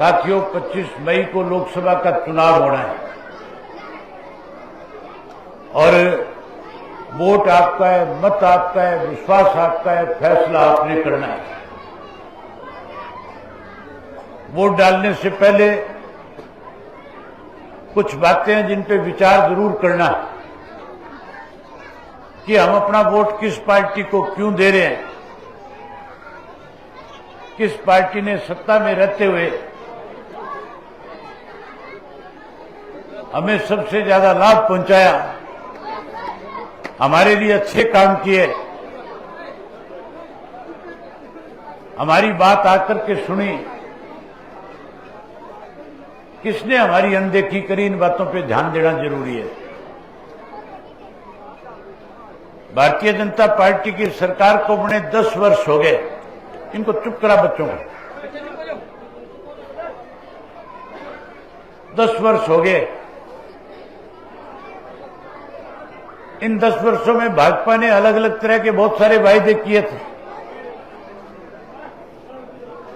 साथियों, 25 मई को लोकसभा का चुनाव होना है और वोट आपका है, मत आपका है, विश्वास आपका है, फैसला आपने करना है। वोट डालने से पहले कुछ बातें हैं जिन पे विचार जरूर करना है कि हम अपना वोट किस पार्टी को क्यों दे रहे हैं, किस पार्टी ने सत्ता में रहते हुए हमें सबसे ज्यादा लाभ पहुंचाया, हमारे लिए अच्छे काम किए, हमारी बात आकर के सुनी, किसने हमारी अनदेखी करी, इन बातों पे ध्यान देना जरूरी है। भारतीय जनता पार्टी की सरकार को बने 10 वर्ष हो गए। इनको चुप करा बच्चों को। 10 वर्ष हो गए। इन 10 वर्षों में भाजपा ने अलग अलग तरह के बहुत सारे वायदे किए थे।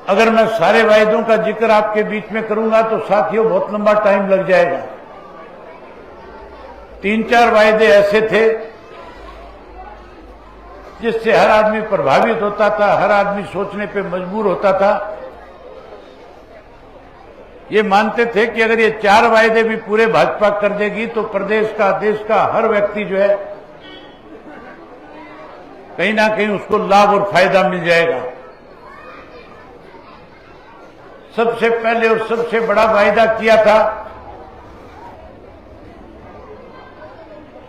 अगर मैं सारे वायदों का जिक्र आपके बीच में करूंगा तो साथियों बहुत लंबा टाइम लग जाएगा। 3-4 वायदे ऐसे थे जिससे हर आदमी प्रभावित होता था, हर आदमी सोचने पे मजबूर होता था। ये मानते थे कि अगर ये 4 वायदे भी पूरे भाजपा कर देगी तो प्रदेश का, देश का हर व्यक्ति जो है कहीं ना कहीं उसको लाभ और फायदा मिल जाएगा। सबसे पहले और सबसे बड़ा वायदा किया था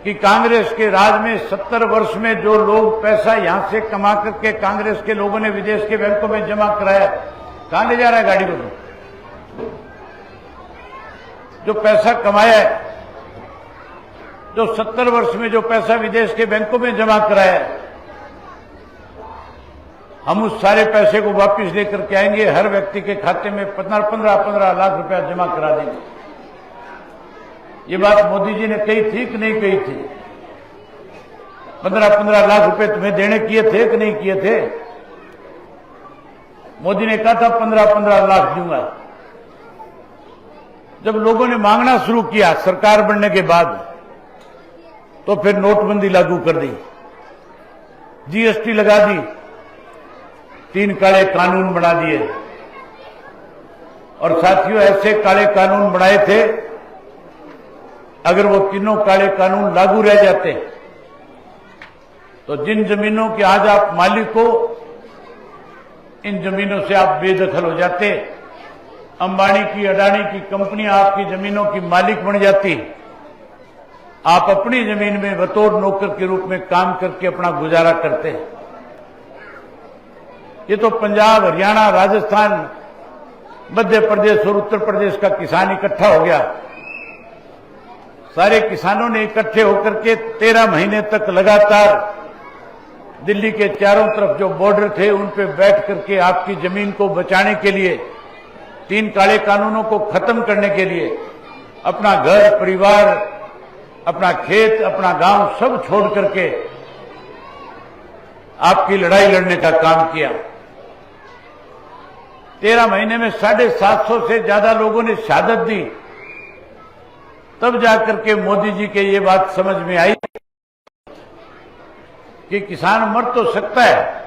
कि कांग्रेस के राज में 70 वर्ष में जो लोग पैसा यहां से कमा करके कांग्रेस के लोगों ने विदेश के बैंकों में जमा कराया, कहां ले जा रहा है गाड़ी को? जो पैसा कमाया है, जो 70 वर्ष में जो पैसा विदेश के बैंकों में जमा कराया है, हम उस सारे पैसे को वापस लेकर के आएंगे, हर व्यक्ति के खाते में 15-15 लाख रुपया जमा करा देंगे। ये बात मोदी जी ने कही थी कि नहीं कही थी? 15-15 लाख रुपए तुम्हें देने किए थे कि नहीं किए थे? मोदी ने कहा था 15-15 लाख दूंगा। जब लोगों ने मांगना शुरू किया सरकार बनने के बाद, तो फिर नोटबंदी लागू कर दी, जीएसटी लगा दी, 3 काले कानून बना दिए। और साथियों, ऐसे काले कानून बनाए थे, अगर वो तीनों काले कानून लागू रह जाते तो जिन जमीनों के आज आप मालिक हो, इन जमीनों से आप बेदखल हो जाते। अंबानी की, अडानी की कंपनियां आपकी जमीनों की मालिक बन जाती। आप अपनी जमीन में बतौर नौकर के रूप में काम करके अपना गुजारा करते। ये तो पंजाब, हरियाणा, राजस्थान, मध्य प्रदेश और उत्तर प्रदेश का किसान इकट्ठा हो गया। सारे किसानों ने इकट्ठे होकर के 13 महीने तक लगातार दिल्ली के चारों तरफ जो बॉर्डर थे उन पे बैठ करके आपकी जमीन को बचाने के लिए, 3 काले कानूनों को खत्म करने के लिए अपना घर, परिवार, अपना खेत, अपना गांव सब छोड़ करके आपकी लड़ाई लड़ने का काम किया। 13 महीने में 750 से ज्यादा लोगों ने शहादत दी। तब जाकर के मोदी जी के ये बात समझ में आई कि किसान मर तो सकता है,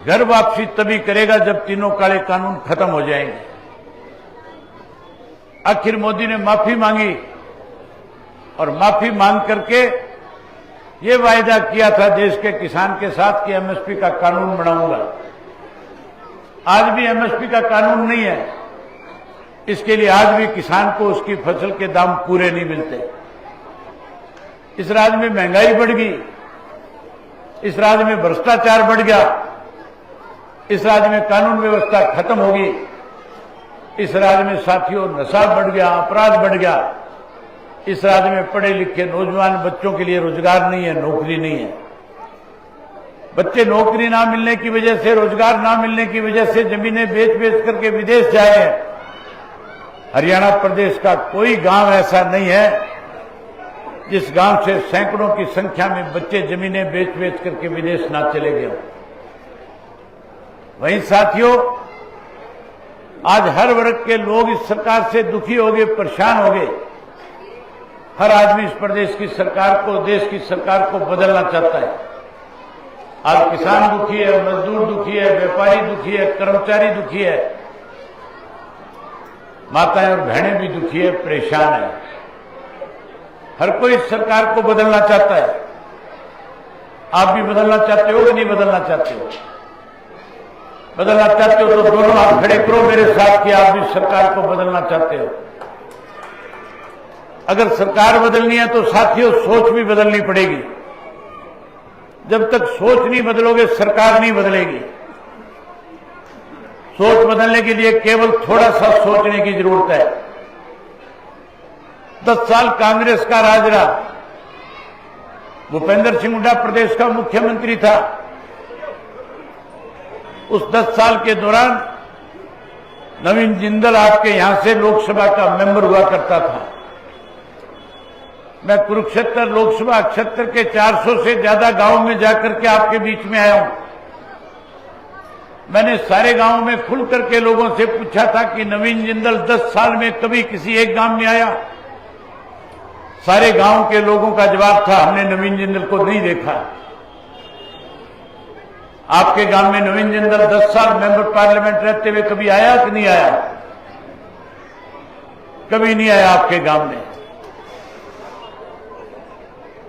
घर वापसी तभी करेगा जब तीनों काले कानून खत्म हो जाएंगे। आखिर मोदी ने माफी मांगी और माफी मांग करके ये वायदा किया था देश के किसान के साथ कि एमएसपी का कानून बनाऊंगा। आज भी एमएसपी का कानून नहीं है। इसके लिए आज भी किसान को उसकी फसल के दाम पूरे नहीं मिलते। इस राज्य में महंगाई बढ़ गई, इस राज्य में भ्रष्टाचार बढ़ गया, इस राज्य में कानून व्यवस्था खत्म होगी, इस राज्य में साथियों नशा बढ़ गया, अपराध बढ़ गया, इस राज्य में पढ़े लिखे नौजवान बच्चों के लिए रोजगार नहीं है, नौकरी नहीं है। बच्चे नौकरी ना मिलने की वजह से, रोजगार ना मिलने की वजह से जमीनें बेच बेच करके विदेश जाए हैं। हरियाणा प्रदेश का कोई गांव ऐसा नहीं है जिस गांव से सैकड़ों की संख्या में बच्चे जमीनें बेच बेच करके विदेश ना चले गए। वहीं साथियों, आज हर वर्ग के लोग इस सरकार से दुखी हो गए, परेशान हो गए। हर आदमी इस प्रदेश की सरकार को, देश की सरकार को बदलना चाहता है। आज किसान दुखी है, मजदूर दुखी है, व्यापारी दुखी है, कर्मचारी दुखी है, माताएं और बहनें भी दुखी है, परेशान है। हर कोई इस सरकार को बदलना चाहता है। आप भी बदलना चाहते हो कि नहीं बदलना चाहते हो? बदलना चाहते हो तो दोनों हाथ खड़े करो मेरे साथ कि आप भी सरकार को बदलना चाहते हो। अगर सरकार बदलनी है तो साथियों सोच भी बदलनी पड़ेगी। जब तक सोच नहीं बदलोगे सरकार नहीं बदलेगी। सोच बदलने के लिए केवल थोड़ा सा सोचने की जरूरत है। 10 साल कांग्रेस का राज रहा। भूपेंद्र सिंह हुड्डा प्रदेश का मुख्यमंत्री था। उस 10 साल के दौरान नवीन जिंदल आपके यहां से लोकसभा का मेंबर हुआ करता था। मैं कुरुक्षेत्र लोकसभा क्षेत्र के 400 से ज्यादा गांव में जाकर के आपके बीच में आया हूं। मैंने सारे गांवों में खुल करके लोगों से पूछा था कि नवीन जिंदल 10 साल में कभी किसी एक गांव में आया? सारे गांव के लोगों का जवाब था हमने नवीन जिंदल को नहीं देखा। आपके गांव में नवीन जिंदल 10 साल मेंबर पार्लियामेंट रहते हुए कभी आया कि नहीं आया? कभी नहीं आया आपके गांव में।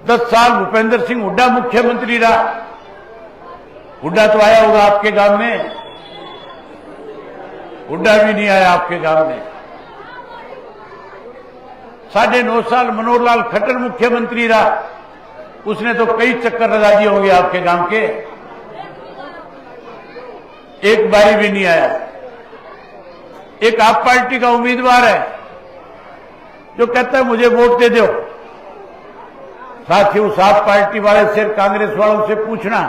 10 साल भूपेंद्र सिंह हुड्डा मुख्यमंत्री रहा। हुड्डा तो आया होगा आपके गांव में? हुड्डा भी नहीं आया आपके गांव में। 9.5 साल मनोहर लाल खट्टर मुख्यमंत्री रहा। उसने तो कई चक्कर लगा दिए होंगे आपके गांव के, एक बारी भी नहीं आया। एक आप पार्टी का उम्मीदवार है जो कहता है मुझे वोट दे दो। साथियों उस आप पार्टी वाले से, कांग्रेस वालों से पूछना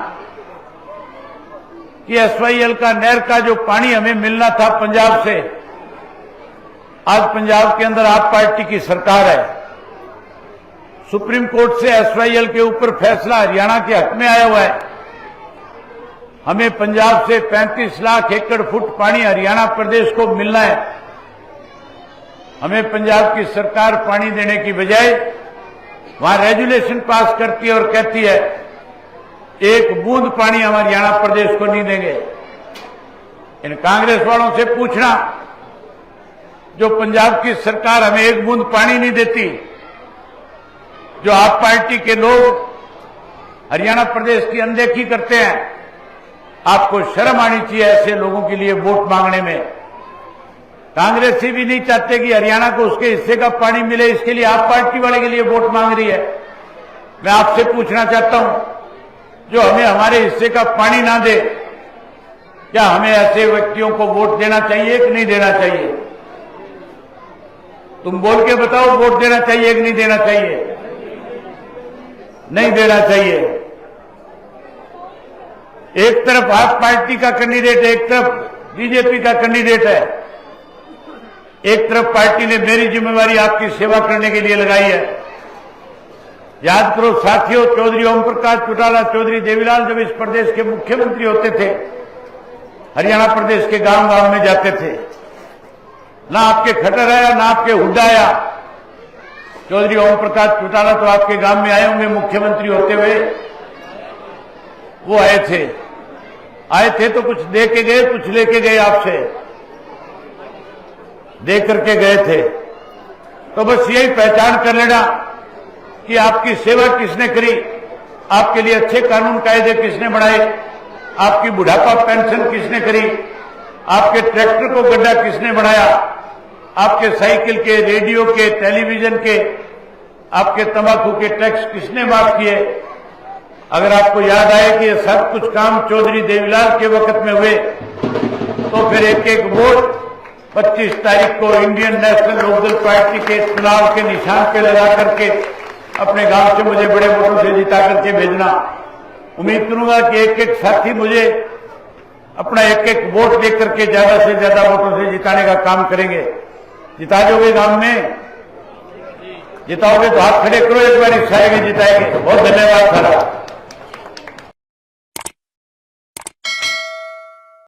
कि SYL का नहर का जो पानी हमें मिलना था पंजाब से, आज पंजाब के अंदर आप पार्टी की सरकार है। सुप्रीम कोर्ट से SYL के ऊपर फैसला हरियाणा के हक में आया हुआ है। हमें पंजाब से 35 लाख एकड़ फुट पानी हरियाणा प्रदेश को मिलना है। हमें पंजाब की सरकार पानी देने की बजाय वहां रेजुलेशन पास करती है और कहती है एक बूंद पानी हम हरियाणा प्रदेश को नहीं देंगे। इन कांग्रेस वालों से पूछना जो पंजाब की सरकार हमें एक बूंद पानी नहीं देती, जो आप पार्टी के लोग हरियाणा प्रदेश की अनदेखी करते हैं, आपको शर्म आनी चाहिए ऐसे लोगों के लिए वोट मांगने में। कांग्रेस से भी नहीं चाहते कि हरियाणा को उसके हिस्से का पानी मिले, इसके लिए आप पार्टी वाले के लिए वोट मांग रही है। मैं आपसे पूछना चाहता हूं जो हमें हमारे हिस्से का पानी ना दे, क्या हमें ऐसे व्यक्तियों को वोट देना चाहिए कि नहीं देना चाहिए? तुम बोल के बताओ वोट देना चाहिए कि नहीं देना चाहिए? नहीं देना चाहिए। एक तरफ आप पार्टी का कैंडिडेट है, एक तरफ बीजेपी का कैंडिडेट है। एक तरफ पार्टी ने मेरी जिम्मेवारी आपकी सेवा करने के लिए लगाई है। याद करो साथियों, चौधरी ओम प्रकाश चौटाला, चौधरी देवीलाल जब इस प्रदेश के मुख्यमंत्री होते थे, हरियाणा प्रदेश के गांव गांव में जाते थे। ना आपके खट्टर आया ना आपके हुड्डा आया। चौधरी ओम प्रकाश चौटाला तो आपके गांव में आए होंगे मुख्यमंत्री होते हुए। वो आए थे तो कुछ दे के गए, कुछ लेके गए, आपसे दे करके गए थे। तो बस यही पहचान कर लेना कि आपकी सेवा किसने करी, आपके लिए अच्छे कानून कायदे किसने बनाए, आपकी बुढ़ापा पेंशन किसने करी, आपके ट्रैक्टर को गड्ढा किसने बनाया, आपके साइकिल के, रेडियो के, टेलीविजन के, आपके तंबाकू के टैक्स किसने माफ किए। अगर आपको याद आए कि ये सब कुछ काम चौधरी देवीलाल के वक्त में हुए तो फिर एक एक वोट 25 तारीख को इंडियन नेशनल लोकदल पार्टी के चुनाव के निशान पे लगा करके अपने गांव से मुझे बड़े वोटों से जिता करके भेजना। उम्मीद करूंगा कि एक एक साथी मुझे अपना एक एक वोट दे करके ज्यादा से ज्यादा वोटों से जिताने का काम करेंगे। जिता दोगे गांव में? जिताओगे तो हाथ खड़े करो, एक बार जिताएंगे। बहुत धन्यवाद सारा।